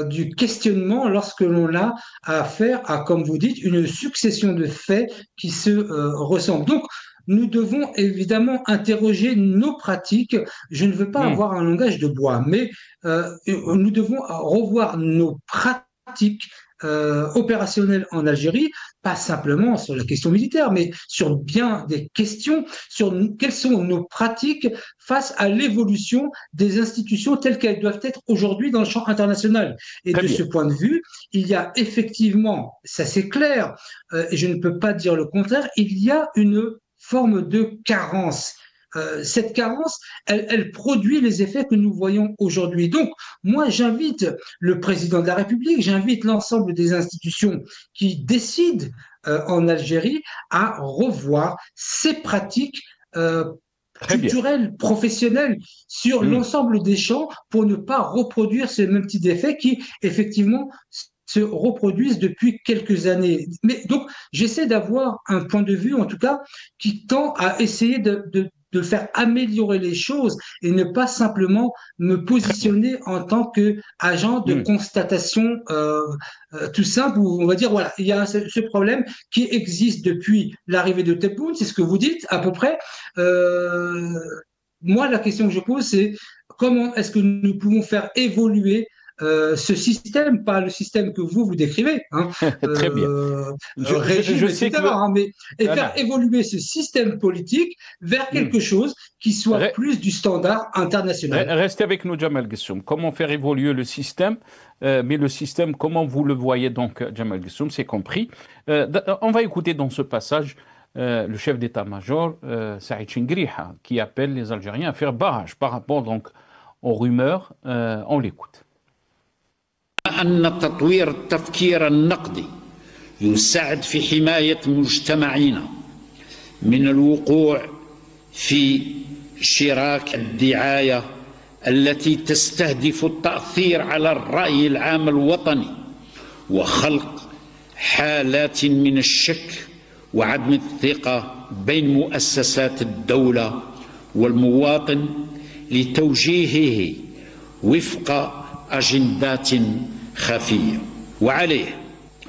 du questionnement lorsque l'on a affaire à, comme vous dites, une succession de faits qui se ressemblent. Donc, nous devons évidemment interroger nos pratiques. Je ne veux pas avoir un langage de bois, mais nous devons revoir nos pratiques opérationnelles en Algérie, pas simplement sur la question militaire, mais sur bien des questions, sur quelles sont nos pratiques face à l'évolution des institutions telles qu'elles doivent être aujourd'hui dans le champ international. Et de ce point de vue, il y a effectivement, ça c'est clair, et je ne peux pas dire le contraire, il y a une forme de carence. Cette carence, elle produit les effets que nous voyons aujourd'hui. Donc, moi, j'invite le président de la République, j'invite l'ensemble des institutions qui décident en Algérie à revoir ces pratiques culturelles, professionnelles sur l'ensemble des champs pour ne pas reproduire ces mêmes petits effets qui, effectivement, se reproduisent depuis quelques années. Mais donc, j'essaie d'avoir un point de vue, en tout cas, qui tend à essayer de faire améliorer les choses et ne pas simplement me positionner en tant qu'agent de constatation tout simple où on va dire, voilà, il y a ce problème qui existe depuis l'arrivée de Tebboune, c'est ce que vous dites à peu près. Moi, la question que je pose, c'est comment est-ce que nous pouvons faire évoluer ce système, pas le système que vous décrivez, hein, Très bien. régime, Je sais etc., que... hein, mais, et Ah, faire non. évoluer ce système politique vers Hmm. quelque chose qui soit Re- plus du standard international. Restez avec nous, Jamal Gessoum. Comment faire évoluer le système? Mais le système, comment vous le voyez donc, Jamal Gessoum, c'est compris. On va écouter dans ce passage le chef d'état-major, Saïd Chingriha, qui appelle les Algériens à faire barrage par rapport donc aux rumeurs. On l'écoute. أن تطوير التفكير النقدي يساعد في حماية مجتمعنا من الوقوع في شراك الدعاية التي تستهدف التأثير على الرأي العام الوطني وخلق حالات من الشك وعدم الثقة بين مؤسسات الدولة والمواطن لتوجيهه وفق أجندات خفية. وعليه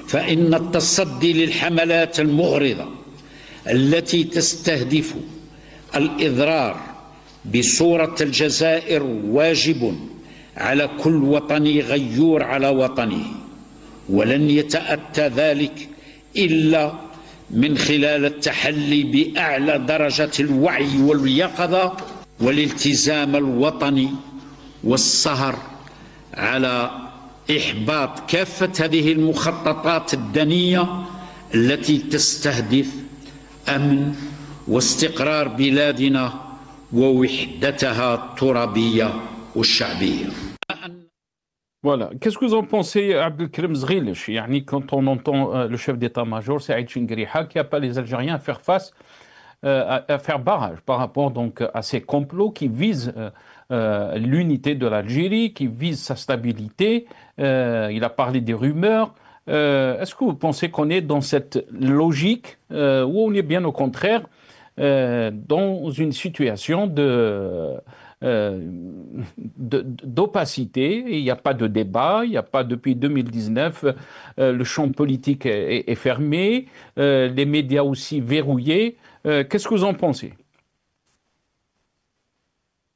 فإن التصدي للحملات المغرضة التي تستهدف الإضرار بصورة الجزائر واجب على كل وطني غيور على وطنه، ولن يتأتى ذلك إلا من خلال التحلي بأعلى درجة الوعي واليقظة والالتزام الوطني والسهر على إحباط كافة هذه المخططات الدنية التي تستهدف أمن واستقرار بلادنا ووحدتها الترابية والشعبية. Voilà. Qu'est-ce que vous en pensez, Abdelkrim Zghilish, quand on entend le chef d'état-major, Saïd Chingriha, qui appelle les Algériens à faire face, à faire barrage par rapport donc à ces complots qui visent l'unité de l'Algérie, qui visent sa stabilité. Il a parlé des rumeurs. Est-ce que vous pensez qu'on est dans cette logique ou on est bien au contraire dans une situation d'opacité? Il n'y a pas de débat, il n'y a pas depuis 2019, le champ politique est fermé, les médias aussi verrouillés. Qu'est-ce que vous en pensez?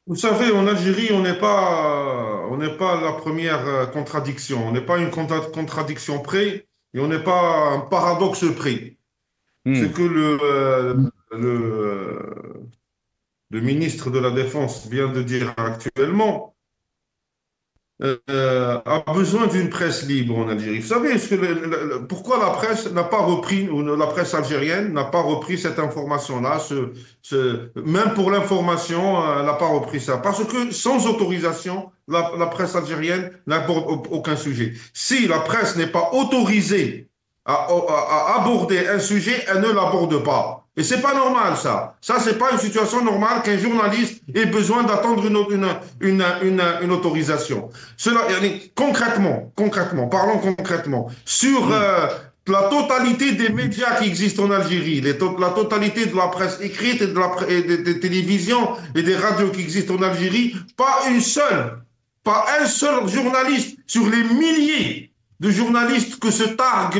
Vous savez, en Algérie, on n'est pas la première contradiction. On n'est pas une contradiction près et on n'est pas un paradoxe près. Ce que le ministre de la Défense vient de dire actuellement a besoin d'une presse libre en Algérie. Vous savez pourquoi la presse n'a pas repris, ou la presse algérienne n'a pas repris cette information-là, même pour l'information, elle n'a pas repris ça. Parce que sans autorisation, la presse algérienne n'aborde aucun sujet. Si la presse n'est pas autorisée à aborder un sujet, elle ne l'aborde pas. Et c'est pas normal, ça. Ça, c'est pas une situation normale qu'un journaliste ait besoin d'attendre une autorisation. Concrètement, parlons concrètement. Sur la totalité des médias qui existent en Algérie, la totalité de la presse écrite et des télévisions et des radios qui existent en Algérie, pas un seul journaliste sur les milliers de journalistes que se targue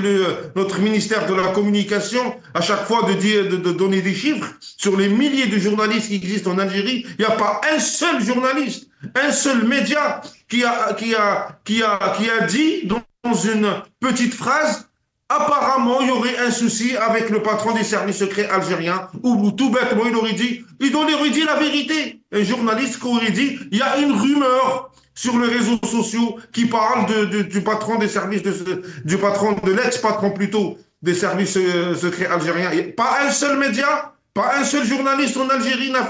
notre ministère de la Communication à chaque fois de donner des chiffres. Sur les milliers de journalistes qui existent en Algérie, il n'y a pas un seul journaliste, un seul média qui a dit dans une petite phrase: apparemment, il y aurait un souci avec le patron des services secrets algériens, ou tout bêtement, il aurait dit la vérité. Un journaliste qui aurait dit: il y a une rumeur sur les réseaux sociaux qui parle du patron des services, du patron, de l'ex-patron plutôt, des services secrets algériens. Pas un seul média, pas un seul journaliste en Algérie n'a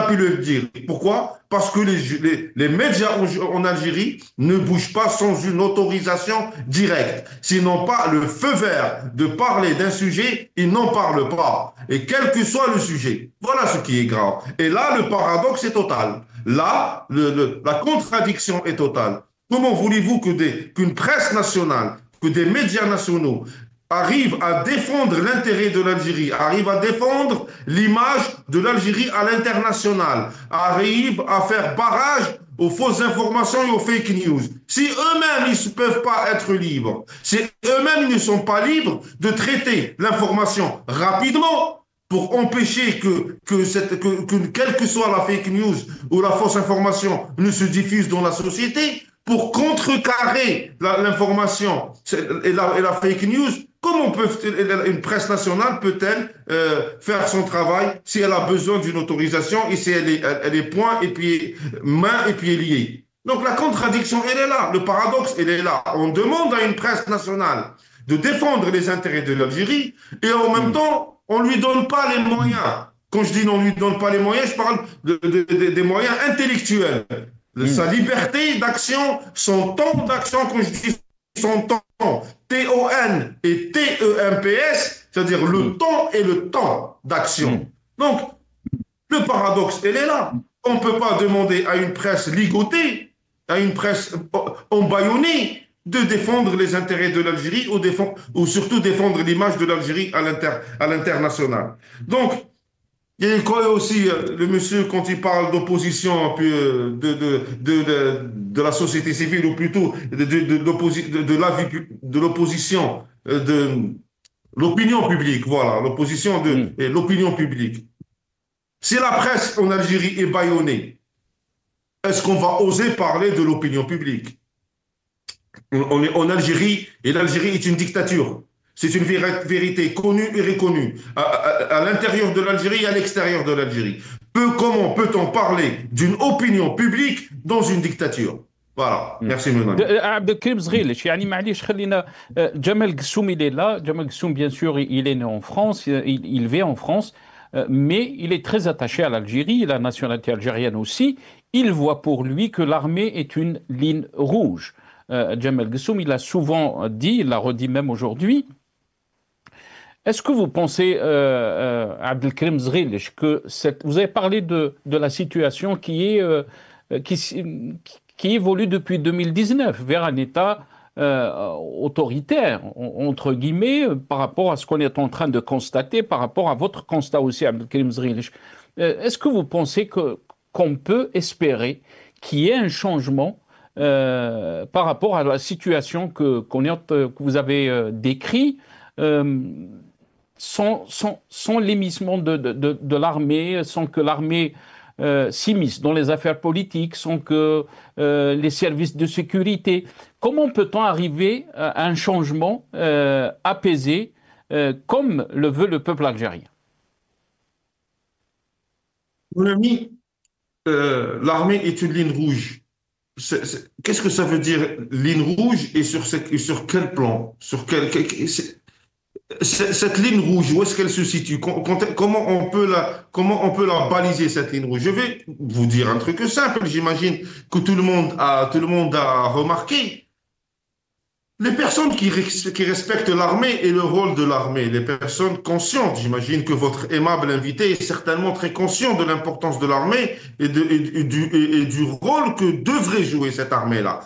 pu le dire. Pourquoi? Parce que les médias en Algérie ne bougent pas sans une autorisation directe. S'ils n'ont pas le feu vert de parler d'un sujet, ils n'en parlent pas. Et quel que soit le sujet. Voilà ce qui est grave. Et là, le paradoxe est total. Là, la contradiction est totale. Comment voulez-vous qu'une presse nationale, que des médias nationaux arrivent à défendre l'intérêt de l'Algérie, arrivent à défendre l'image de l'Algérie à l'international, arrivent à faire barrage aux fausses informations et aux fake news? Si eux-mêmes, ils ne peuvent pas être libres, si eux-mêmes, ils ne sont pas libres de traiter l'information rapidement, pour empêcher que quelle que soit la fake news ou la fausse information ne se diffuse dans la société, pour contrecarrer l'information et la fake news. Comment une presse nationale peut-elle faire son travail si elle a besoin d'une autorisation et si elle est mains et pieds liés? Donc la contradiction, elle est là. Le paradoxe, elle est là. On demande à une presse nationale de défendre les intérêts de l'Algérie et en même temps, on ne lui donne pas les moyens. Quand je dis on ne lui donne pas les moyens, je parle des moyens intellectuels. Sa liberté d'action, son temps d'action, quand je dis son temps, T-O-N et T-E-M-P-S, c'est-à-dire le temps et le temps d'action. Donc, le paradoxe, elle est là. On ne peut pas demander à une presse ligotée, à une presse embaillonnée, de défendre les intérêts de l'Algérie ou surtout défendre l'image de l'Algérie à l'international. Donc, il y a quoi aussi, le monsieur, quand il parle d'opposition de la société civile, ou plutôt de l'opposition, de l'opinion publique, voilà, l'opposition de l'opinion publique. Si la presse en Algérie est bâillonnée, est-ce qu'on va oser parler de l'opinion publique? On est en Algérie, et l'Algérie est une dictature. C'est une vérité connue et reconnue à l'intérieur de l'Algérie et à l'extérieur de l'Algérie. Comment peut-on parler d'une opinion publique dans une dictature? Voilà, merci Mouna. Abdelkrim Zghilic, يعني معليش خلينا Jamel Ghessoum il est là. Jamel Ghessoum bien sûr il est né en France, il vit en France, mais il est très attaché à l'Algérie, la nationalité algérienne aussi. Il voit pour lui que l'armée est une ligne rouge. Jamel Ghessoum, il a souvent dit, il l'a redit même aujourd'hui. Est-ce que vous pensez, Abdelkrim Zghilic, que vous avez parlé de la situation qui évolue depuis 2019 vers un État autoritaire, entre guillemets, par rapport à ce qu'on est en train de constater, par rapport à votre constat aussi, Abdelkrim Zghilic. Est-ce que vous pensez qu'on peut espérer qu'il y ait un changement par rapport à la situation que vous avez décrit, sans l'émissement de l'armée, sans que l'armée s'immisce dans les affaires politiques, sans que les services de sécurité. Comment peut-on arriver à un changement apaisé comme le veut le peuple algérien? Mon ami, l'armée est une ligne rouge. Qu'est-ce que ça veut dire, ligne rouge, et sur quel plan? Cette ligne rouge, où est-ce qu'elle se situe? Comment on peut la baliser, cette ligne rouge? Je vais vous dire un truc simple, j'imagine que tout le monde a remarqué. Les personnes qui respectent l'armée et le rôle de l'armée, les personnes conscientes, j'imagine que votre aimable invité est certainement très conscient de l'importance de l'armée et du rôle que devrait jouer cette armée-là.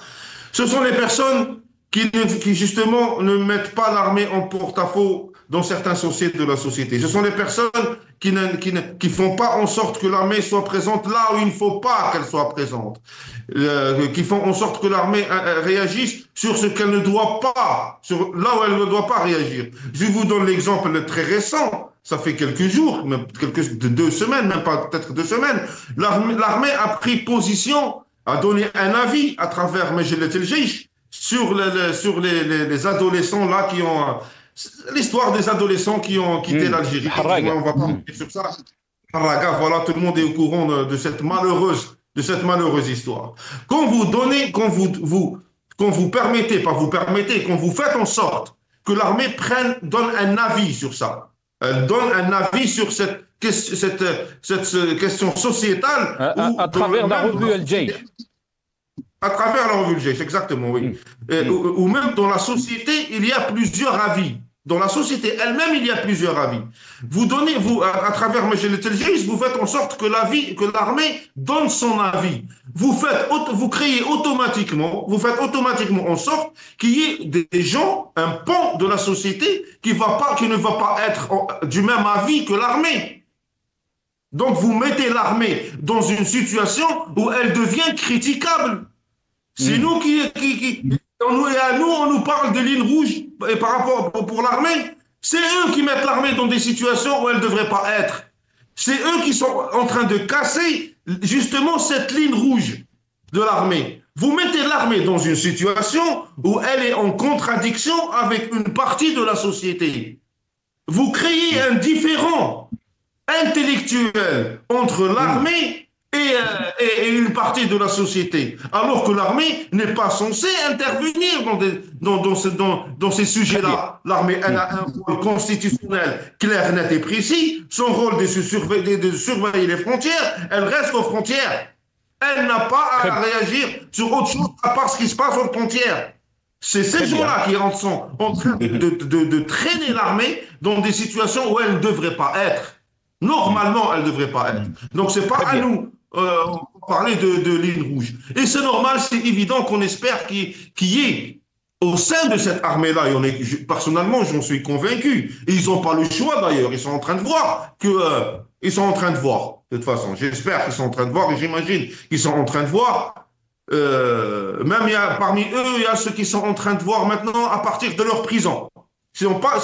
Ce sont les personnes qui justement ne mettent pas l'armée en porte-à-faux dans certaines sociétés de la société. Ce sont les personnes qui font pas en sorte que l'armée soit présente là où il ne faut pas qu'elle soit présente, qui font en sorte que l'armée réagisse sur ce qu'elle ne doit pas, là où elle ne doit pas réagir. Je vous donne l'exemple très récent. Ça fait quelques jours, même 2 semaines, même pas peut-être 2 semaines. L'armée a pris position, a donné un avis à travers Majalat el-Jeish sur les adolescents là qui ont l'histoire des adolescents qui ont quitté l'Algérie. On va pas revenir sur ça. Voilà, tout le monde est au courant de cette malheureuse histoire. Quand vous faites en sorte que l'armée donne un avis sur ça, donne un avis sur cette question sociétale à travers la revue El-Jeish. À travers la revue El-Jeish, exactement, oui. Ou même dans la société, il y a plusieurs avis. Dans la société elle-même, il y a plusieurs avis. À travers Majalat el-Jeish, vous faites en sorte que l'armée donne son avis. Vous créez automatiquement en sorte qu'il y ait des gens, un pan de la société qui ne va pas être du même avis que l'armée. Donc vous mettez l'armée dans une situation où elle devient critiquable. C'est nous on nous parle de ligne rouge et par rapport pour l'armée. C'est eux qui mettent l'armée dans des situations où elle ne devrait pas être. C'est eux qui sont en train de casser justement cette ligne rouge de l'armée. Vous mettez l'armée dans une situation où elle est en contradiction avec une partie de la société. Vous créez un différend intellectuel entre l'armée et une partie de la société, alors que l'armée n'est pas censée intervenir dans ces sujets-là. L'armée, elle a un rôle constitutionnel clair, net et précis. Son rôle de surveiller les frontières, elle reste aux frontières. Elle n'a pas à réagir sur autre chose à part ce qui se passe aux frontières. C'est ces gens-là qui sont en train de traîner l'armée dans des situations où elle ne devrait pas être. Normalement, elle ne devrait pas être. Donc, c'est pas à nous parler de ligne rouge. Et c'est normal, c'est évident qu'on espère qu'il y ait au sein de cette armée-là, personnellement, j'en suis convaincu. Et ils n'ont pas le choix d'ailleurs. Ils sont en train de voir ils sont en train de voir. De toute façon, j'espère qu'ils sont en train de voir et j'imagine qu'ils sont en train de voir. Même parmi eux, il y a ceux qui sont en train de voir maintenant à partir de leur prison. S'ils n'ont pas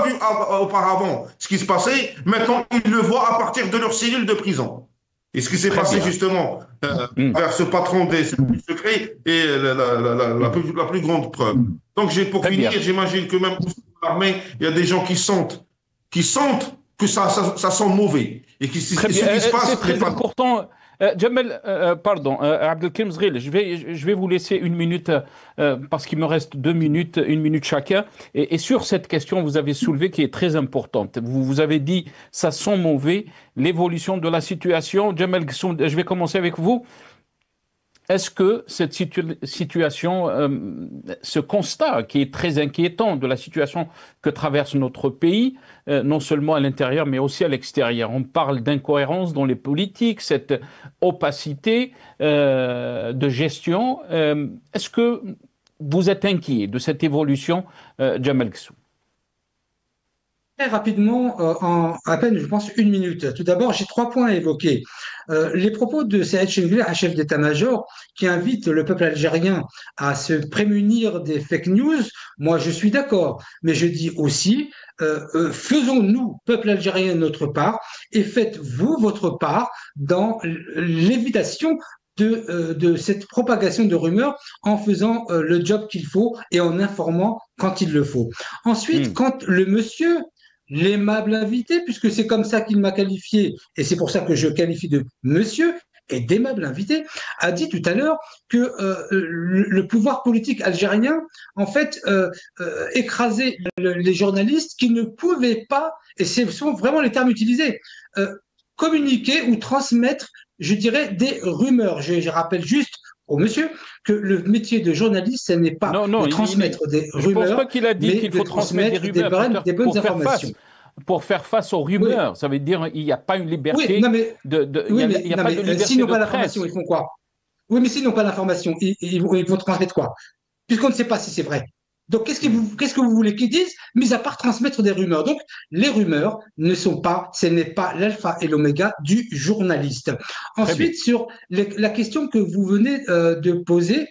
vu auparavant ce qui se passait, maintenant ils le voient à partir de leur cellule de prison. Et ce qui s'est passé justement vers ce patron des services secrets est la plus grande preuve. Donc pour finir, j'imagine que même dans l'armée, il y a des gens qui sentent que ça sent mauvais. Et ce qui se passe, c'est très important. Jamel, pardon, Abdelkrim Zghil, je vais vous laisser une minute parce qu'il me reste 2 minutes, 1 minute chacun. Et sur cette question, vous avez soulevé qui est très importante. Vous avez dit ça sent mauvais, l'évolution de la situation. Jamel Ghessoum, je vais commencer avec vous. Est-ce que cette situation, ce constat qui est très inquiétant de la situation que traverse notre pays, non seulement à l'intérieur mais aussi à l'extérieur, on parle d'incohérence dans les politiques, cette opacité de gestion, est-ce que vous êtes inquiet de cette évolution, Jamel Ghessoum? Très rapidement, en à peine, je pense, 1 minute. Tout d'abord, j'ai 3 points à évoquer. Les propos de Saïd Chenguela, chef d'état-major, qui invite le peuple algérien à se prémunir des fake news, moi je suis d'accord. Mais je dis aussi, faisons-nous, peuple algérien, notre part, et faites-vous votre part dans l'évitation de cette propagation de rumeurs en faisant le job qu'il faut et en informant quand il le faut. Ensuite, quand le monsieur, l'aimable invité, puisque c'est comme ça qu'il m'a qualifié, et c'est pour ça que je qualifie de monsieur et d'aimable invité, a dit tout à l'heure que le pouvoir politique algérien, en fait, écrasait les journalistes qui ne pouvaient pas, et ce sont vraiment les termes utilisés, communiquer ou transmettre, je dirais, des rumeurs. Je rappelle juste au monsieur que le métier de journaliste, ce n'est pas de transmettre des rumeurs. Je ne pense pas qu'il a dit qu'il faut transmettre des rumeurs des bonnes informations. Pour faire face aux rumeurs, oui. Ça veut dire qu'il n'y a pas une liberté s'ils n'ont pas l'information, ils font quoi? Oui, mais s'ils n'ont pas l'information, ils vont transmettre quoi? Puisqu'on ne sait pas si c'est vrai. Donc, qu'est-ce que vous voulez qu'ils disent, mis à part transmettre des rumeurs? Donc, les rumeurs ce n'est pas l'alpha et l'oméga du journaliste. Ensuite, sur la question que vous venez de poser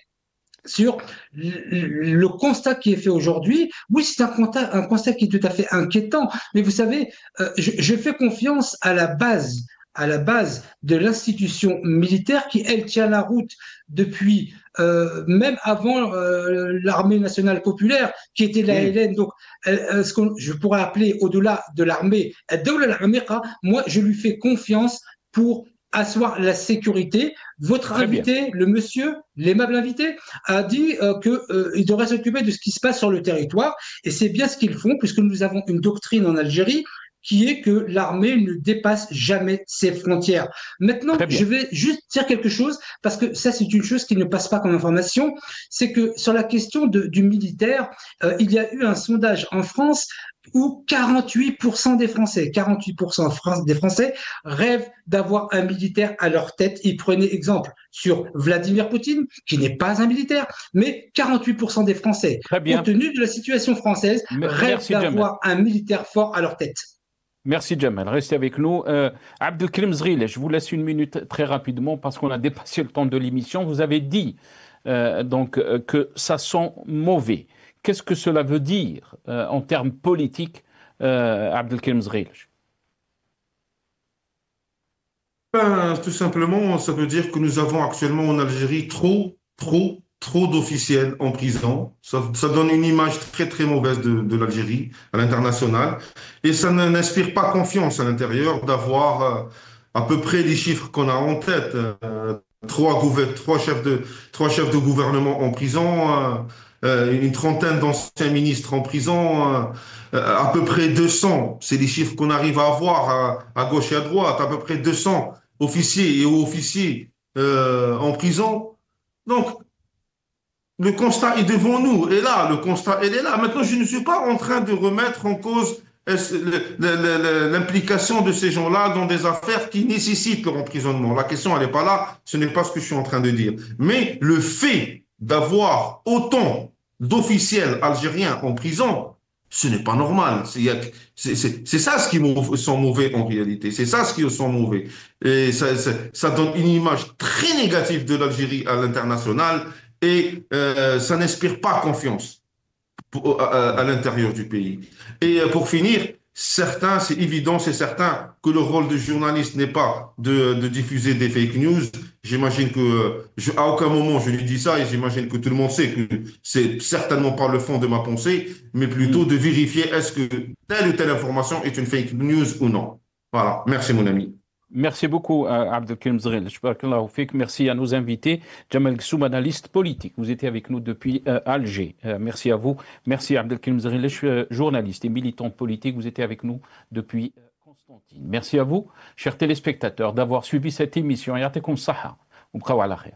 sur le constat qui est fait aujourd'hui, oui, c'est un constat qui est tout à fait inquiétant. Mais vous savez, je fais confiance à la base de l'institution militaire qui, elle, tient la route depuis même avant l'armée nationale populaire, qui était la LN. Donc, ce que je pourrais appeler au-delà de l'armée, moi, je lui fais confiance pour asseoir la sécurité. Votre invité, le monsieur, l'aimable invité, a dit qu'il devrait s'occuper de ce qui se passe sur le territoire. Et c'est bien ce qu'ils font, puisque nous avons une doctrine en Algérie qui est que l'armée ne dépasse jamais ses frontières. Maintenant, je vais juste dire quelque chose, parce que ça, c'est une chose qui ne passe pas comme information, c'est que sur la question du militaire, il y a eu un sondage en France où 48% des Français rêvent d'avoir un militaire à leur tête. Ils prenaient exemple sur Vladimir Poutine, qui n'est pas un militaire, mais 48% des Français, compte tenu de la situation française, rêvent d'avoir un militaire fort à leur tête. Merci Jamel, restez avec nous. Abdelkrim Zghil, je vous laisse 1 minute très rapidement parce qu'on a dépassé le temps de l'émission. Vous avez dit que ça sent mauvais. Qu'est-ce que cela veut dire en termes politiques, Abdelkrim Zghil? Tout simplement, ça veut dire que nous avons actuellement en Algérie trop trop d'officiels en prison. Ça donne une image très, très mauvaise de l'Algérie à l'international. Et ça n'inspire pas confiance à l'intérieur d'avoir à peu près les chiffres qu'on a en tête. Trois chefs de gouvernement en prison, une trentaine d'anciens ministres en prison, à peu près 200, c'est les chiffres qu'on arrive à avoir à gauche et à droite, à peu près 200 officiers et officiers en prison. Donc, le constat est devant nous. Et là, le constat, il est là. Maintenant, je ne suis pas en train de remettre en cause l'implication de ces gens-là dans des affaires qui nécessitent leur emprisonnement. La question, elle n'est pas là. Ce n'est pas ce que je suis en train de dire. Mais le fait d'avoir autant d'officiels algériens en prison, ce n'est pas normal. C'est ça ce qui sont mauvais en réalité. C'est ça ce qui sont mauvais. Et ça donne une image très négative de l'Algérie à l'international et ça n'inspire pas confiance à l'intérieur du pays. Et pour finir, c'est évident, c'est certain que le rôle de journaliste n'est pas de diffuser des fake news. J'imagine que, à aucun moment je lui dis ça et j'imagine que tout le monde sait que c'est certainement pas le fond de ma pensée, mais plutôt de vérifier est-ce que telle ou telle information est une fake news ou non. Voilà. Merci mon ami. Merci beaucoup, Abdelkrim Zrel. Merci à nos invités. Jamal Gsoum, analyste politique. Vous étiez avec nous depuis Alger. Merci à vous. Merci, Abdelkrim Zrel, journaliste et militant politique. Vous étiez avec nous depuis Constantine. Merci à vous, chers téléspectateurs, d'avoir suivi cette émission. Ya'atikoum saha. Ou bqaw ala khair.